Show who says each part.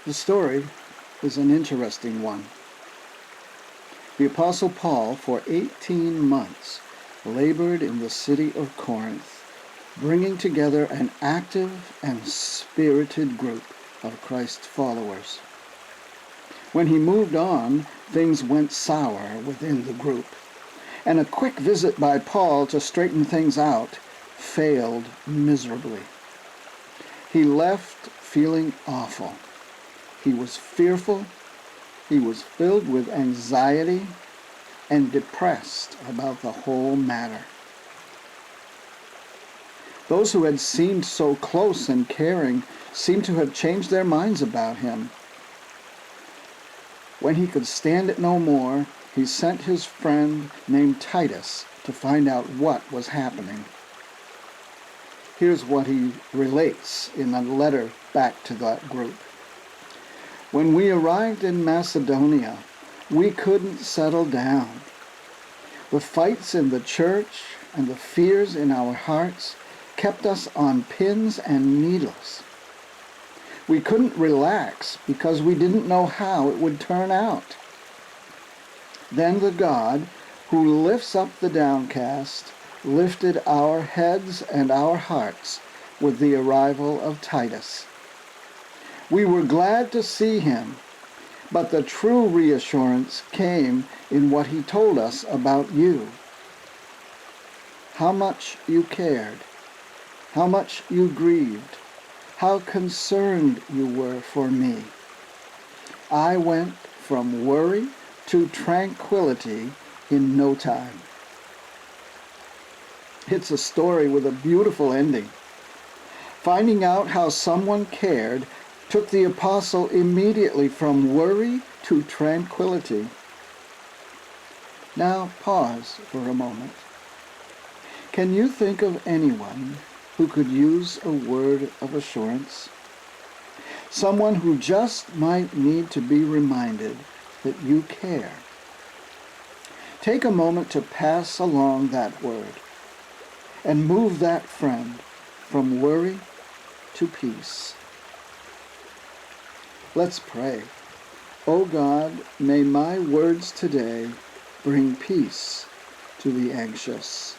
Speaker 1: The story is an interesting one. The Apostle Paul, for 18 months, labored in the city of Corinth, bringing together an active and spirited group of Christ followers. When he moved on, things went sour within the group, and a quick visit by Paul to straighten things out failed miserably. He left feeling awful. He was fearful, he was filled with anxiety, and depressed about the whole matter. Those who had seemed so close and caring seemed to have changed their minds about him. When he could stand it no more, he sent his friend named Titus to find out what was happening. Here's what he relates in a letter back to that group. When we arrived in Macedonia, we couldn't settle down. The fights in the church and the fears in our hearts kept us on pins and needles. We couldn't relax because we didn't know how it would turn out. Then the God who lifts up the downcast lifted our heads and our hearts with the arrival of Titus. We were glad to see him, but the true reassurance came in what he told us about you. How much you cared, how much you grieved, how concerned you were for me. I went from worry to tranquility in no time. It's a story with a beautiful ending. Finding out how someone cared took the apostle immediately from worry to tranquility. Now pause for a moment. Can you think of anyone who could use a word of assurance? Someone who just might need to be reminded that you care. Take a moment to pass along that word and move that friend from worry to peace. Let's pray. O God, may my words today bring peace to the anxious.